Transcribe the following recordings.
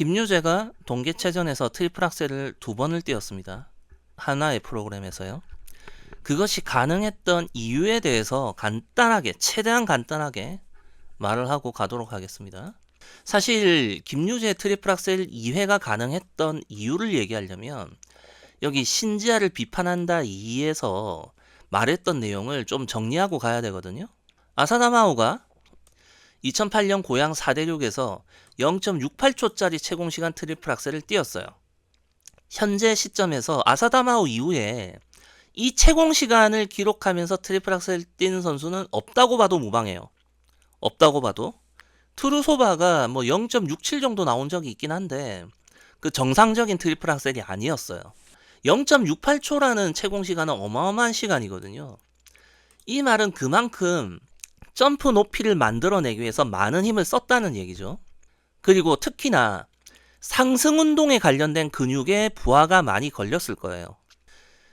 김유재가 동계체전에서 트리플 악셀을 2번을 띄었습니다. 하나의 프로그램에서요. 그것이 가능했던 이유에 대해서 간단하게, 최대한 간단하게 말을 하고 가도록 하겠습니다. 사실 김유재 트리플 악셀 2회가 가능했던 이유를 얘기하려면 여기 신지아를 비판한다 2에서 말했던 내용을 좀 정리하고 가야 되거든요. 아사다마오가 2008년 고양 4대륙에서 0.68초짜리 채공시간 트리플 악셀을 띄었어요. 현재 시점에서 아사다마오 이후에 이 채공시간을 기록하면서 트리플 악셀 뛴 선수는 없다고 봐도 무방해요. 없다고 봐도. 트루소바가 뭐 0.67 정도 나온 적이 있긴 한데 그 정상적인 트리플 악셀이 아니었어요. 0.68초라는 채공시간은 어마어마한 시간이거든요. 이 말은 그만큼 점프 높이를 만들어내기 위해서 많은 힘을 썼다는 얘기죠. 그리고 특히나 상승 운동에 관련된 근육에 부하가 많이 걸렸을 거예요.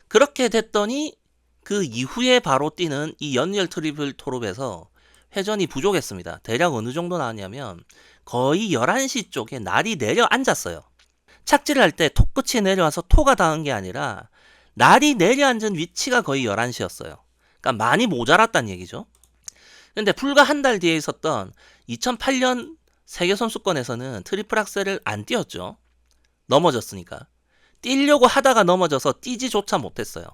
그렇게 됐더니 그 이후에 바로 뛰는 이 연결 트리플 톨업에서 회전이 부족했습니다. 대략 어느 정도 나왔냐면 거의 11시 쪽에 날이 내려앉았어요. 착지를 할 때 톡 끝이 내려와서 토가 닿은 게 아니라 날이 내려앉은 위치가 거의 11시였어요. 그러니까 많이 모자랐다는 얘기죠. 근데 불과 한 달 뒤에 있었던 2008년 세계선수권에서는 트리플 악셀을 안 뛰었죠. 넘어졌으니까. 뛰려고 하다가 넘어져서 뛰지조차 못했어요.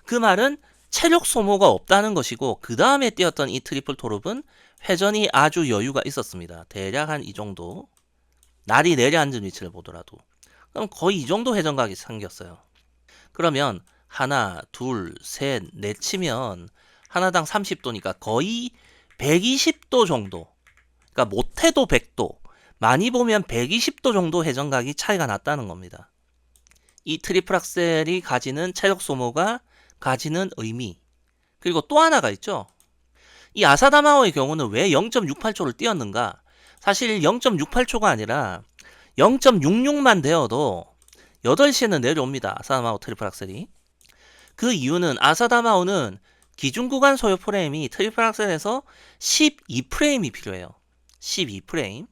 그 말은 체력 소모가 없다는 것이고 그 다음에 뛰었던 이 트리플 톨업은 회전이 아주 여유가 있었습니다. 대략 한 이 정도. 날이 내려앉은 위치를 보더라도. 그럼 거의 이 정도 회전각이 생겼어요. 그러면 하나, 둘, 셋, 넷 치면 하나당 30도니까 거의 120도 정도. 그러니까 못해도 100도. 많이 보면 120도 정도 회전각이 차이가 났다는 겁니다. 이 트리플 악셀이 가지는 체력 소모가 가지는 의미. 그리고 또 하나가 있죠. 이 아사다마오의 경우는 왜 0.68초를 뛰었는가? 사실 0.68초가 아니라 0.66만 되어도 8시에는 내려옵니다. 아사다마오 트리플 악셀이. 그 이유는 아사다마오는 기준 구간 소요 프레임이 트리플 악셀에서 12프레임이 필요해요. 12프레임.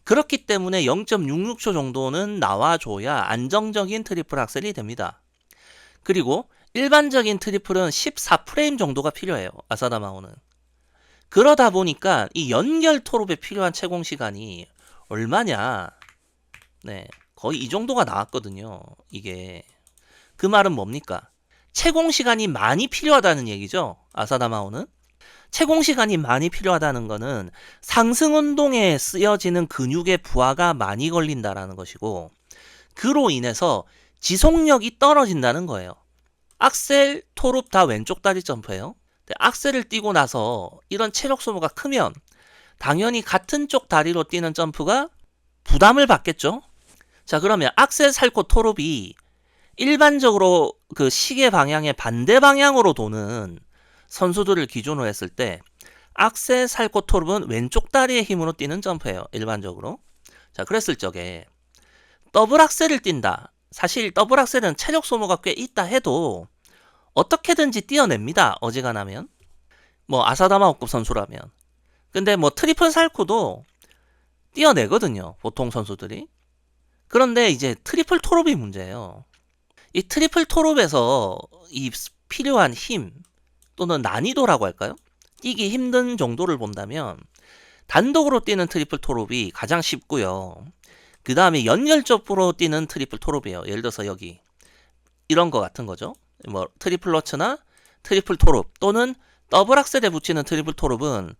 그렇기 때문에 0.66초 정도는 나와줘야 안정적인 트리플 악셀이 됩니다. 그리고 일반적인 트리플은 14프레임 정도가 필요해요. 아사다마오는. 그러다 보니까 이 연결 톨업에 필요한 채공 시간이 얼마냐? 네, 거의 이 정도가 나왔거든요. 이게. 그 말은 뭡니까? 채공 시간이 많이 필요하다는 얘기죠. 아사다마오는. 채공 시간이 많이 필요하다는 거는 상승 운동에 쓰여지는 근육의 부하가 많이 걸린다라는 것이고 그로 인해서 지속력이 떨어진다는 거예요. 악셀, 톨업 다 왼쪽 다리 점프예요. 악셀을 뛰고 나서 이런 체력 소모가 크면 당연히 같은 쪽 다리로 뛰는 점프가 부담을 받겠죠. 자, 그러면 악셀, 살코, 톨업이 일반적으로 그 시계 방향의 반대 방향으로 도는 선수들을 기준으로 했을 때 악셀, 살코, 톨업은 왼쪽 다리의 힘으로 뛰는 점프예요. 일반적으로. 자, 그랬을 적에 더블 악셀을 뛴다. 사실 더블 악셀은 체력 소모가 꽤 있다 해도 어떻게든지 뛰어냅니다. 어지간하면. 뭐 아사다마오급 선수라면. 근데 뭐 트리플 살코도 뛰어내거든요. 보통 선수들이. 그런데 이제 트리플 톨업이 문제예요. 이 트리플 톨업에서 이 필요한 힘 또는 난이도라고 할까요? 뛰기 힘든 정도를 본다면 단독으로 뛰는 트리플 톨업이 가장 쉽고요. 그 다음에 연결적으로 뛰는 트리플 톨업이에요. 예를 들어서 여기 이런 거 같은 거죠. 뭐 트리플 러츠나 트리플 톨업 또는 더블 악셀에 붙이는 트리플 톨업은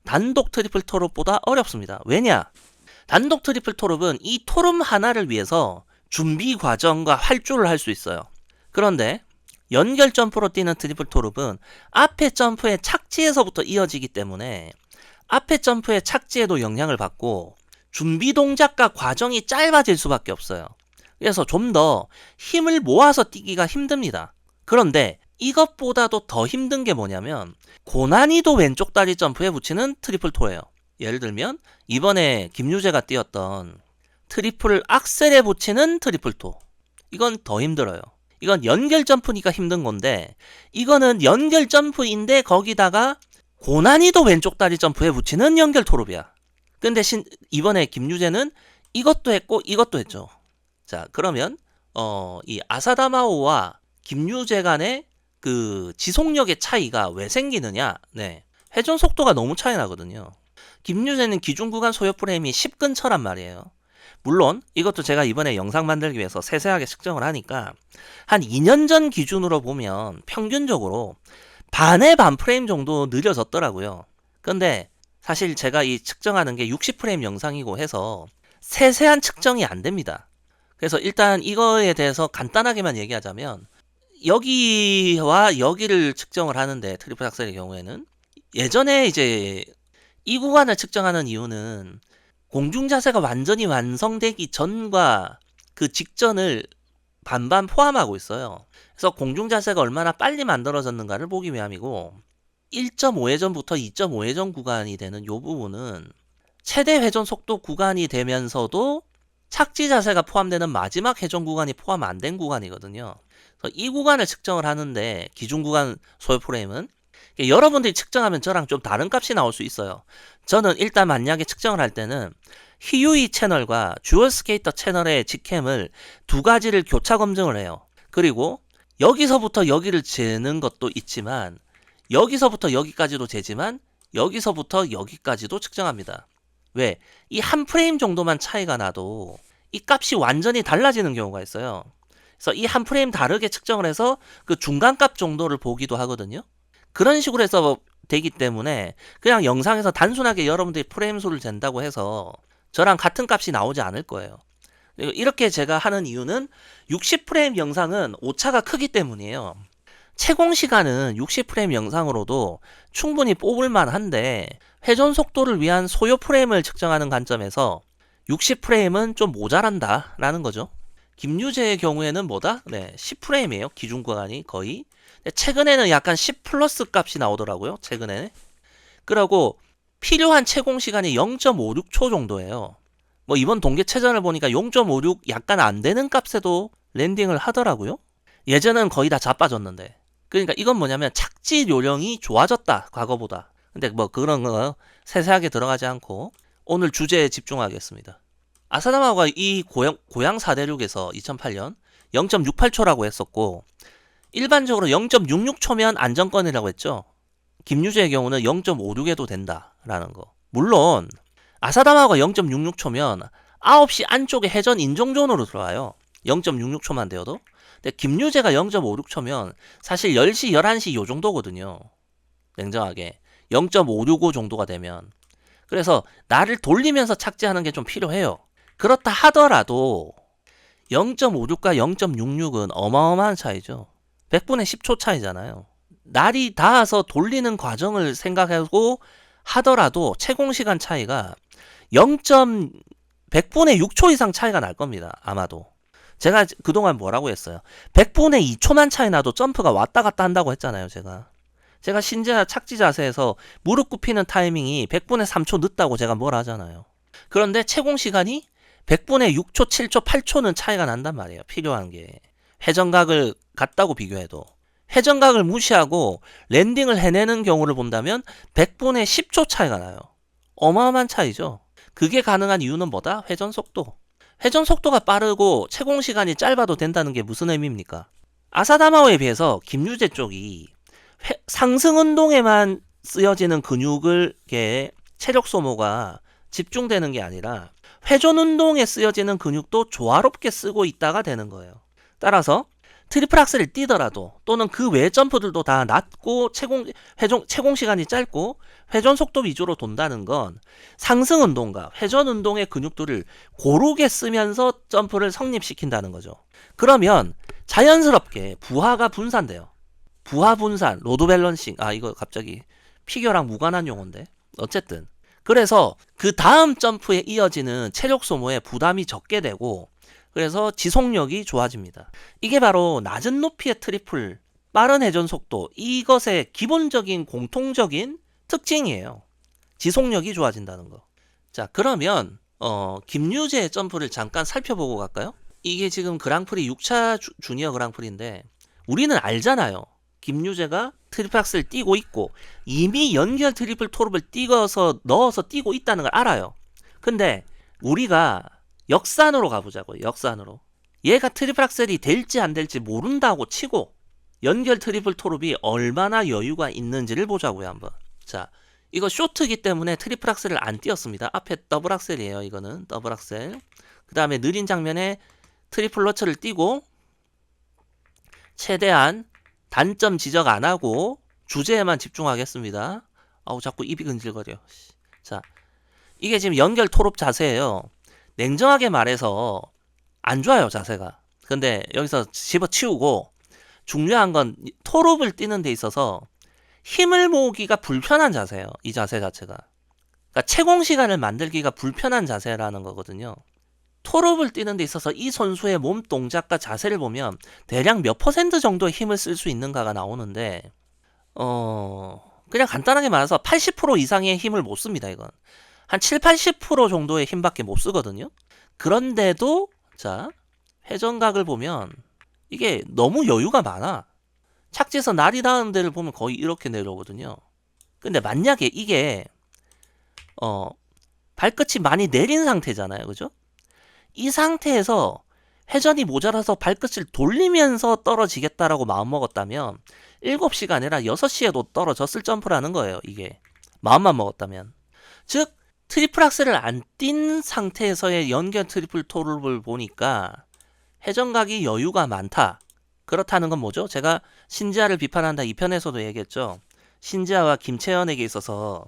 단독 트리플 톨업보다 어렵습니다. 왜냐? 단독 트리플 톨업은 이 톨업 하나를 위해서 준비 과정과 활주를 할 수 있어요. 그런데 연결 점프로 뛰는 트리플 톨업은 앞에 점프의 착지에서부터 이어지기 때문에 앞에 점프의 착지에도 영향을 받고 준비 동작과 과정이 짧아질 수밖에 없어요. 그래서 좀 더 힘을 모아서 뛰기가 힘듭니다. 그런데 이것보다도 더 힘든 게 뭐냐면 고난이도 왼쪽 다리 점프에 붙이는 트리플 토예요. 예를 들면 이번에 김유재가 뛰었던 트리플 악셀에 붙이는 트리플 토. 이건 더 힘들어요. 이건 연결 점프니까 힘든 건데 이거는 연결 점프인데 거기다가 고난이도 왼쪽 다리 점프에 붙이는 연결 톨업이야. 근데 이번에 김유재는 이것도 했고 이것도 했죠. 자, 그러면 이 아사다마오와 김유재 간의 그 지속력의 차이가 왜 생기느냐? 네. 회전 속도가 너무 차이 나거든요. 김유재는 기준 구간 소요 프레임이 10 근처란 말이에요. 물론 이것도 제가 이번에 영상 만들기 위해서 세세하게 측정을 하니까 한 2년 전 기준으로 보면 평균적으로 반의 반 프레임 정도 느려졌더라고요. 근데 사실 제가 이 측정하는 게 60프레임 영상이고 해서 세세한 측정이 안 됩니다. 그래서 일단 이거에 대해서 간단하게만 얘기하자면 여기와 여기를 측정을 하는데 트리플 악셀의 경우에는 예전에 이제 이 구간을 측정하는 이유는 공중 자세가 완전히 완성되기 전과 그 직전을 반반 포함하고 있어요. 그래서 공중 자세가 얼마나 빨리 만들어졌는가를 보기 위함이고 1.5회전부터 2.5회전 구간이 되는 이 부분은 최대 회전 속도 구간이 되면서도 착지 자세가 포함되는 마지막 회전 구간이 포함 안 된 구간이거든요. 그래서 이 구간을 측정을 하는데 기준 구간 소요 프레임은 여러분들이 측정하면 저랑 좀 다른 값이 나올 수 있어요. 저는 일단 만약에 측정을 할 때는 히유이 채널과 듀얼 스케이터 채널의 직캠을 두 가지를 교차 검증을 해요. 그리고 여기서부터 여기를 재는 것도 있지만 여기서부터 여기까지도 재지만 여기서부터 여기까지도 측정합니다. 왜? 이 한 프레임 정도만 차이가 나도 이 값이 완전히 달라지는 경우가 있어요. 그래서 이 한 프레임 다르게 측정을 해서 그 중간값 정도를 보기도 하거든요. 그런 식으로 해서 되기 때문에 그냥 영상에서 단순하게 여러분들이 프레임 수를 잰다고 해서 저랑 같은 값이 나오지 않을 거예요. 이렇게 제가 하는 이유는 60프레임 영상은 오차가 크기 때문이에요. 채공 시간은 60프레임 영상으로도 충분히 뽑을만 한데 회전 속도를 위한 소요 프레임을 측정하는 관점에서 60프레임은 좀 모자란다 라는 거죠. 김유재의 경우에는 뭐다? 네, 10프레임이에요. 기준 구간이 거의. 최근에는 약간 10 플러스 값이 나오더라고요. 최근에. 그리고 필요한 채공 시간이 0.56초 정도예요. 뭐 이번 동계체전을 보니까 0.56 약간 안 되는 값에도 랜딩을 하더라고요. 예전은 거의 다 자빠졌는데. 그러니까 이건 뭐냐면 착지 요령이 좋아졌다. 과거보다. 근데 뭐 그런 거 세세하게 들어가지 않고 오늘 주제에 집중하겠습니다. 아사다마오가 이 고양 4대륙에서 2008년 0.68초라고 했었고 일반적으로 0.66초면 안정권이라고 했죠. 김유재의 경우는 0.56에도 된다라는 거. 물론 아사다마오가 0.66초면 9시 안쪽에 회전 인정존으로 들어와요. 0.66초만 되어도. 근데 김유재가 0.56초면 사실 10시, 11시 요 정도거든요. 냉정하게. 0.565 정도가 되면. 그래서 나를 돌리면서 착지하는 게 좀 필요해요. 그렇다 하더라도 0.56과 0.66은 어마어마한 차이죠. 100분의 10초 차이잖아요. 날이 닿아서 돌리는 과정을 생각하고 하더라도 채공시간 차이가 100분의 6초 이상 차이가 날 겁니다. 아마도. 제가 그동안 뭐라고 했어요? 100분의 2초만 차이 나도 점프가 왔다 갔다 한다고 했잖아요. 제가 신재하 착지 자세에서 무릎 굽히는 타이밍이 100분의 3초 늦다고 제가 뭘 하잖아요. 그런데 채공시간이 100분의 6초, 7초, 8초는 차이가 난단 말이에요. 필요한 게. 회전각을 같다고 비교해도. 회전각을 무시하고 랜딩을 해내는 경우를 본다면 100분의 10초 차이가 나요. 어마어마한 차이죠. 그게 가능한 이유는 뭐다? 회전 속도. 회전 속도가 빠르고 채공 시간이 짧아도 된다는 게 무슨 의미입니까? 아사다마오에 비해서 김유재 쪽이 상승 운동에만 쓰여지는 근육을 체력 소모가 집중되는 게 아니라 회전 운동에 쓰여지는 근육도 조화롭게 쓰고 있다가 되는 거예요. 따라서 트리플 악셀을 뛰더라도 또는 그 외 점프들도 다 낮고 채공 시간이 짧고 회전 속도 위주로 돈다는 건 상승 운동과 회전 운동의 근육들을 고르게 쓰면서 점프를 성립시킨다는 거죠. 그러면 자연스럽게 부하가 분산돼요. 부하 분산, 로드 밸런싱. 이거 갑자기 피겨랑 무관한 용어인데. 어쨌든. 그래서 그 다음 점프에 이어지는 체력 소모에 부담이 적게 되고 그래서 지속력이 좋아집니다. 이게 바로 낮은 높이의 트리플, 빠른 회전 속도, 이것의 기본적인 공통적인 특징이에요. 지속력이 좋아진다는 거. 자, 그러면 김유재의 점프를 잠깐 살펴보고 갈까요? 이게 지금 그랑프리 6차 주니어 그랑프리인데 우리는 알잖아요. 김유재가 트리플 악셀을 뛰고 있고 이미 연결 트리플 토르를 넣어서 뛰고 있다는 걸 알아요. 근데 우리가 역산으로 가보자고요. 역산으로. 얘가 트리플 악셀이 될지 안 될지 모른다고 치고 연결 트리플 토룹이 얼마나 여유가 있는지를 보자고요. 한번. 자, 이거 쇼트기 때문에 트리플 악셀을 안 띄었습니다. 앞에 더블 악셀이에요. 이거는 더블 악셀. 그 다음에 느린 장면에 트리플 러처를 띄고 최대한 단점 지적 안 하고 주제에만 집중하겠습니다. 아우 자꾸 입이 근질거려. 자, 이게 지금 연결 토롭 자세예요. 냉정하게 말해서 안 좋아요, 자세가. 근데 여기서 집어치우고 중요한 건 토롭을 띄는 데 있어서 힘을 모으기가 불편한 자세예요. 이 자세 자체가. 그러니까 채공 시간을 만들기가 불편한 자세라는 거거든요. 토롭을 띄는 데 있어서 이 선수의 몸 동작과 자세를 보면 대략 몇 퍼센트 정도의 힘을 쓸 수 있는가가 나오는데 그냥 간단하게 말해서 80% 이상의 힘을 못 씁니다. 이건 한 7, 80% 정도의 힘밖에 못 쓰거든요. 그런데도 자, 회전각을 보면 이게 너무 여유가 많아. 착지에서 날이 닿은 데를 보면 거의 이렇게 내려오거든요. 근데 만약에 이게 발끝이 많이 내린 상태잖아요. 그죠? 이 상태에서 회전이 모자라서 발끝을 돌리면서 떨어지겠다라고 마음먹었다면 7시가 아니라 6시에도 떨어졌을 점프라는 거예요. 이게 마음만 먹었다면. 즉 트리플 악셀을 안 띈 상태에서의 연결 트리플 토룹을 보니까 회전각이 여유가 많다. 그렇다는 건 뭐죠? 제가 신지아를 비판한다 2편에서도 얘기했죠. 신지아와 김채연에게 있어서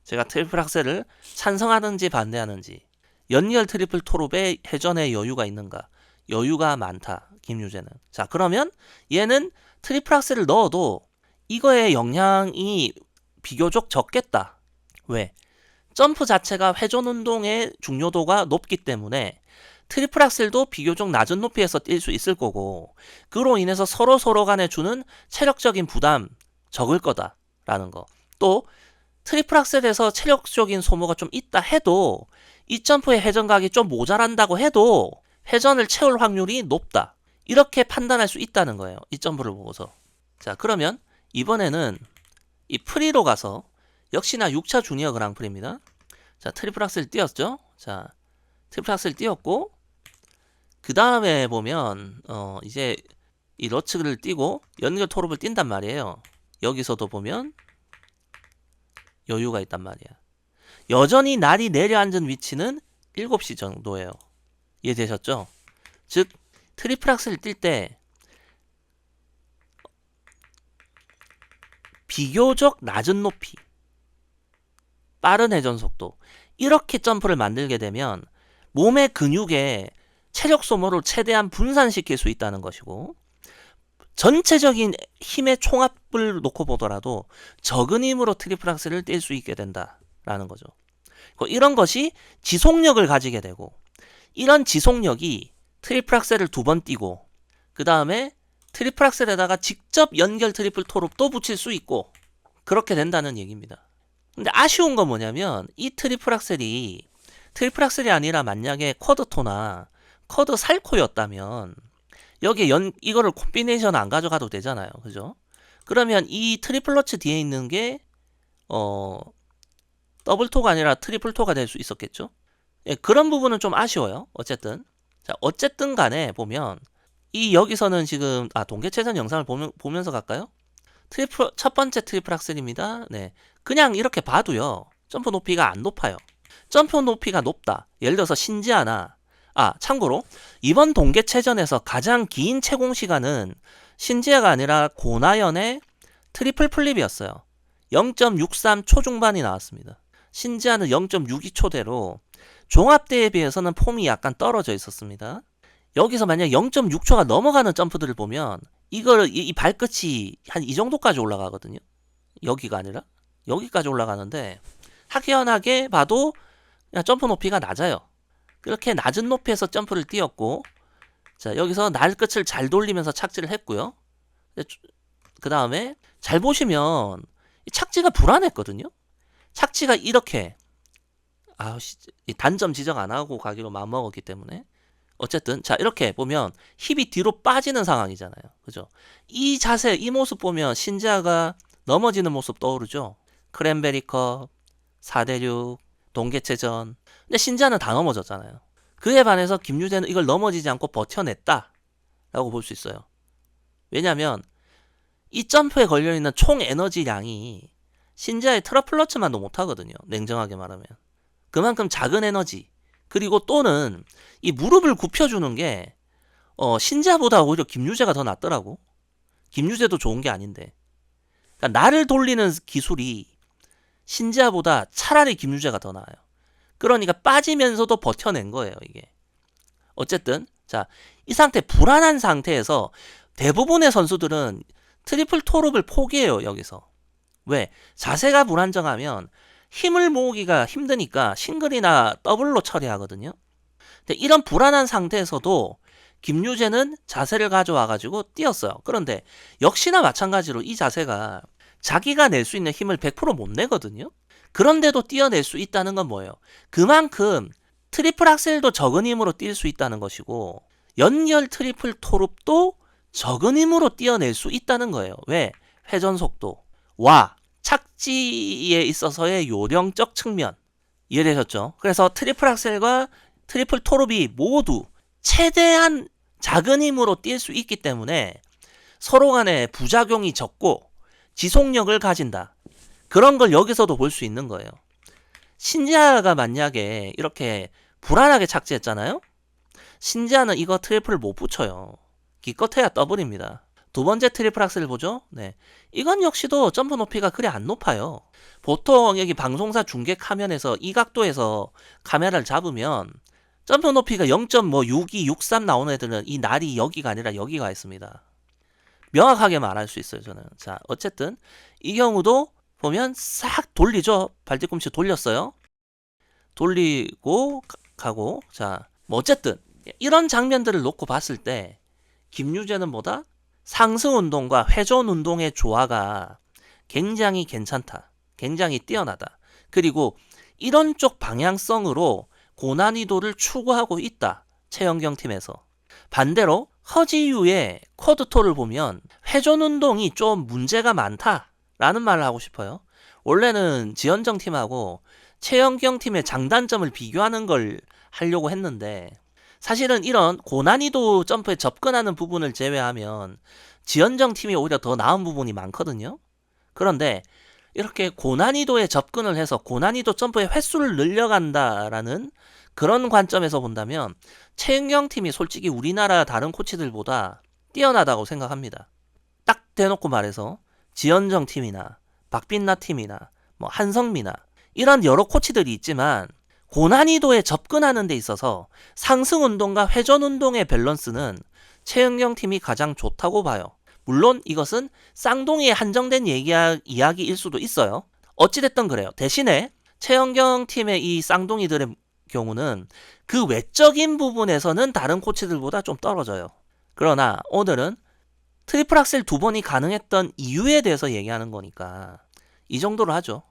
제가 트리플 악셀을 찬성하는지 반대하는지, 연결 트리플 토룹에 회전의 여유가 있는가? 여유가 많다. 김유재는. 자, 그러면 얘는 트리플 악셀을 넣어도 이거의 영향이 비교적 적겠다. 왜? 점프 자체가 회전 운동의 중요도가 높기 때문에 트리플 악셀도 비교적 낮은 높이에서 뛸 수 있을 거고, 그로 인해서 서로 간에 주는 체력적인 부담 적을 거다라는 거. 또 트리플 악셀에서 체력적인 소모가 좀 있다 해도 이 점프의 회전각이 좀 모자란다고 해도 회전을 채울 확률이 높다. 이렇게 판단할 수 있다는 거예요. 이 점프를 보고서. 자, 그러면 이번에는 이 프리로 가서 역시나 6차 주니어 그랑프리입니다. 자, 트리플 악셀 띄었죠? 자, 트리플 악셀 띄었고, 그 다음에 보면 이제 이 러츠를 띄고 연결 토롭을 띈단 말이에요. 여기서도 보면 여유가 있단 말이야. 여전히 날이 내려앉은 위치는 7시 정도예요. 이해되셨죠? 즉 트리플 악셀 뛸 때 비교적 낮은 높이, 빠른 회전 속도, 이렇게 점프를 만들게 되면 몸의 근육에 체력 소모를 최대한 분산시킬 수 있다는 것이고, 전체적인 힘의 총합을 놓고 보더라도 적은 힘으로 트리플 악셀을 뛸 수 있게 된다라는 거죠. 이런 것이 지속력을 가지게 되고, 이런 지속력이 트리플 악셀을 2번 띄고 그 다음에 트리플 악셀에다가 직접 연결 트리플 토롭도 붙일 수 있고, 그렇게 된다는 얘기입니다. 근데 아쉬운 건 뭐냐면 이 트리플 악셀이 아니라 만약에 쿼드토나 쿼드 살코였다면 여기에 이거를 콤비네이션 안 가져가도 되잖아요. 그죠? 그러면 이 트리플 러츠 뒤에 있는 게 더블토가 아니라 트리플토가 될 수 있었겠죠? 예, 그런 부분은 좀 아쉬워요. 어쨌든. 자, 어쨌든 간에 보면 이 여기서는 지금 동계체전 영상을 보면서 갈까요? 첫 번째 트리플 악셀입니다. 네. 그냥 이렇게 봐도요. 점프 높이가 안 높아요. 점프 높이가 높다. 예를 들어서 신지아나, 참고로 이번 동계체전에서 가장 긴 채공 시간은 신지아가 아니라 고나연의 트리플 플립이었어요. 0.63 초중반이 나왔습니다. 신지아는 0.62초대로 종합대에 비해서는 폼이 약간 떨어져 있었습니다. 여기서 만약 0.6초가 넘어가는 점프들을 보면 이 발끝이 한 이 정도까지 올라가거든요. 여기가 아니라 여기까지 올라가는데 확연하게 봐도 그냥 점프 높이가 낮아요. 그렇게 낮은 높이에서 점프를 띄었고, 자, 여기서 날끝을 잘 돌리면서 착지를 했고요. 그 다음에 잘 보시면 착지가 불안했거든요. 착지가 이렇게 단점 지적 안 하고 가기로 마음먹었기 때문에. 어쨌든 자, 이렇게 보면 힙이 뒤로 빠지는 상황이잖아요. 그죠? 이 자세, 이 모습 보면 신지아가 넘어지는 모습 떠오르죠. 크랜베리컵, 4대6, 동계체전. 근데 신지아는 다 넘어졌잖아요. 그에 반해서 김유재는 이걸 넘어지지 않고 버텨냈다 라고 볼 수 있어요. 왜냐하면 이 점프에 걸려있는 총 에너지량이 신지아의 트러플러츠만도 못하거든요. 냉정하게 말하면. 그만큼 작은 에너지, 그리고 또는 이 무릎을 굽혀주는 게 신지아보다 오히려 김유재가 더 낫더라고. 김유재도 좋은 게 아닌데. 그러니까 나를 돌리는 기술이 신지아보다 차라리 김유재가 더 나아요. 그러니까 빠지면서도 버텨낸 거예요, 이게. 어쨌든 자, 이 상태, 불안한 상태에서 대부분의 선수들은 트리플 토룹을 포기해요, 여기서. 왜? 자세가 불안정하면 힘을 모으기가 힘드니까 싱글이나 더블로 처리하거든요. 근데 이런 불안한 상태에서도 김유재는 자세를 가져와가지고 뛰었어요. 그런데 역시나 마찬가지로 이 자세가 자기가 낼 수 있는 힘을 100%못 내거든요. 그런데도 뛰어낼 수 있다는 건 뭐예요? 그만큼 트리플 악셀도 적은 힘으로 뛸 수 있다는 것이고, 연결 트리플 토룹도 적은 힘으로 뛰어낼 수 있다는 거예요. 왜? 회전 속도와 착지에 있어서의 요령적 측면. 이해되셨죠? 그래서 트리플 악셀과 트리플 토룹이 모두 최대한 작은 힘으로 뛸 수 있기 때문에 서로 간에 부작용이 적고 지속력을 가진다. 그런 걸 여기서도 볼 수 있는 거예요. 신지아가 만약에 이렇게 불안하게 착지했잖아요? 신지아는 이거 트리플을 못 붙여요. 기껏해야 더블입니다. 두 번째 트리플 악셀을 보죠? 네. 이건 역시도 점프 높이가 그리 안 높아요. 보통 여기 방송사 중계 화면에서 이 각도에서 카메라를 잡으면 점프 높이가 0.62, 63 나오는 애들은 이 날이 여기가 아니라 여기가 있습니다. 명확하게 말할 수 있어요, 저는. 자, 어쨌든 이 경우도 보면 싹 돌리죠. 발뒤꿈치 돌렸어요. 돌리고 가고. 자, 뭐 어쨌든 이런 장면들을 놓고 봤을 때 김유재는 뭐다? 상승 운동과 회전 운동의 조화가 굉장히 괜찮다. 굉장히 뛰어나다. 그리고 이런 쪽 방향성으로 고난이도를 추구하고 있다. 최영경 팀에서. 반대로 허지유의 쿼드토를 보면 회전 운동이 좀 문제가 많다라는 말을 하고 싶어요. 원래는 지현정 팀하고 최영경 팀의 장단점을 비교하는 걸 하려고 했는데, 사실은 이런 고난이도 점프에 접근하는 부분을 제외하면 지현정 팀이 오히려 더 나은 부분이 많거든요. 그런데 이렇게 고난이도에 접근을 해서 고난이도 점프의 횟수를 늘려간다라는 그런 관점에서 본다면 최은경 팀이 솔직히 우리나라 다른 코치들보다 뛰어나다고 생각합니다. 딱 대놓고 말해서 지현정 팀이나 박빈나 팀이나 뭐 한성미나 이런 여러 코치들이 있지만 고난이도에 접근하는 데 있어서 상승 운동과 회전 운동의 밸런스는 최은경 팀이 가장 좋다고 봐요. 물론 이것은 쌍둥이에 한정된 이야기일 수도 있어요. 어찌됐든 그래요. 대신에 최은경 팀의 이 쌍둥이들의 경우는 그 외적인 부분에서는 다른 코치들보다 좀 떨어져요. 그러나 오늘은 트리플 악셀 2번이 가능했던 이유에 대해서 얘기하는 거니까 이 정도로 하죠.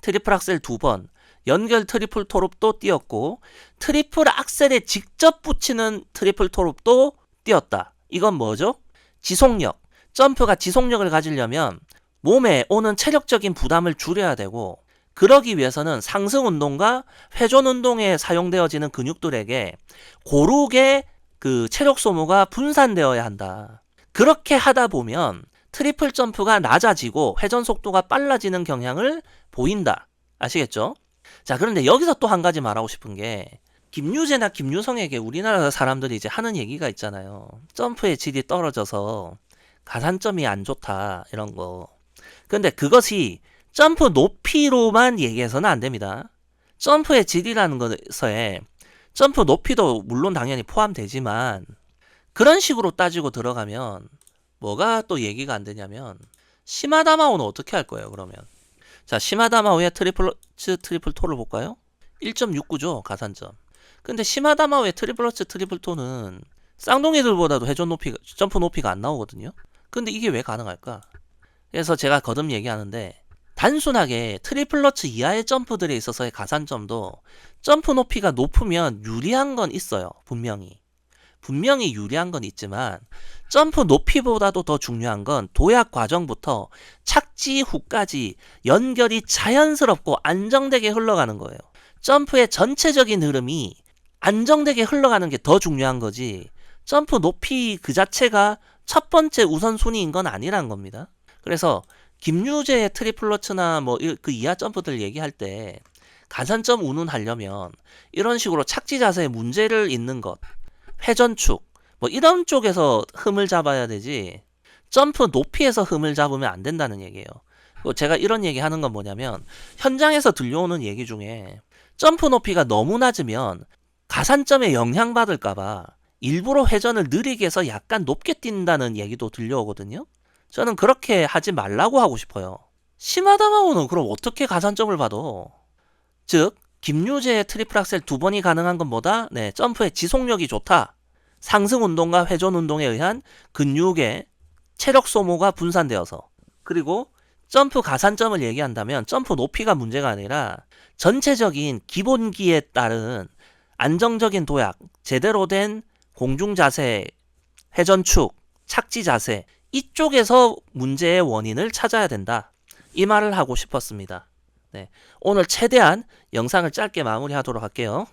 트리플 악셀 2번, 연결 트리플 토룹도 뛰었고 트리플 악셀에 직접 붙이는 트리플 토룹도 뛰었다. 이건 뭐죠? 지속력. 점프가 지속력을 가지려면 몸에 오는 체력적인 부담을 줄여야 되고, 그러기 위해서는 상승 운동과 회전 운동에 사용되어지는 근육들에게 고르게 그 체력 소모가 분산되어야 한다. 그렇게 하다 보면 트리플 점프가 낮아지고 회전 속도가 빨라지는 경향을 보인다. 아시겠죠? 자, 그런데 여기서 또 한 가지 말하고 싶은 게, 김유재나 김유성에게 우리나라 사람들이 이제 하는 얘기가 있잖아요. 점프의 질이 떨어져서 가산점이 안 좋다, 이런 거. 근데 그것이 점프 높이로만 얘기해서는 안 됩니다. 점프의 질이라는 것에 점프 높이도 물론 당연히 포함되지만, 그런 식으로 따지고 들어가면 뭐가 또 얘기가 안 되냐면, 시마다마오는 어떻게 할 거예요, 그러면? 자, 시마다마오의 트리플 토를 볼까요? 1.69죠, 가산점. 근데 시마다마오의 트리플 토는 쌍둥이들보다도 점프 높이가 안 나오거든요. 근데 이게 왜 가능할까? 그래서 제가 거듭 얘기하는데, 단순하게 트리플러츠 이하의 점프들에 있어서의 가산점도 점프 높이가 높으면 유리한 건 있어요. 분명히 유리한 건 있지만, 점프 높이보다도 더 중요한 건 도약 과정부터 착지 후까지 연결이 자연스럽고 안정되게 흘러가는 거예요. 점프의 전체적인 흐름이 안정되게 흘러가는 게 더 중요한 거지 점프 높이 그 자체가 첫 번째 우선순위인 건 아니란 겁니다. 그래서 김유재의 트리플러츠나 뭐 그 이하 점프들 얘기할 때 가산점 운운하려면 이런 식으로 착지 자세에 문제를 있는 것, 회전축 뭐 이런 쪽에서 흠을 잡아야 되지 점프 높이에서 흠을 잡으면 안 된다는 얘기예요. 제가 이런 얘기 하는 건 뭐냐면 현장에서 들려오는 얘기 중에 점프 높이가 너무 낮으면 가산점에 영향받을까봐 일부러 회전을 느리게 해서 약간 높게 뛴다는 얘기도 들려오거든요. 저는 그렇게 하지 말라고 하고 싶어요. 심하다마고는 그럼 어떻게 가산점을 받아? 즉 김유재의 트리플 악셀 2번이 가능한 건 뭐다? 네, 점프의 지속력이 좋다. 상승 운동과 회전 운동에 의한 근육의 체력 소모가 분산되어서 그리고 점프 가산점을 얘기한다면 점프 높이가 문제가 아니라 전체적인 기본기에 따른 안정적인 도약, 제대로 된 공중 자세, 회전축, 착지 자세 이쪽에서 문제의 원인을 찾아야 된다. 이 말을 하고 싶었습니다. 네, 오늘 최대한 영상을 짧게 마무리하도록 할게요.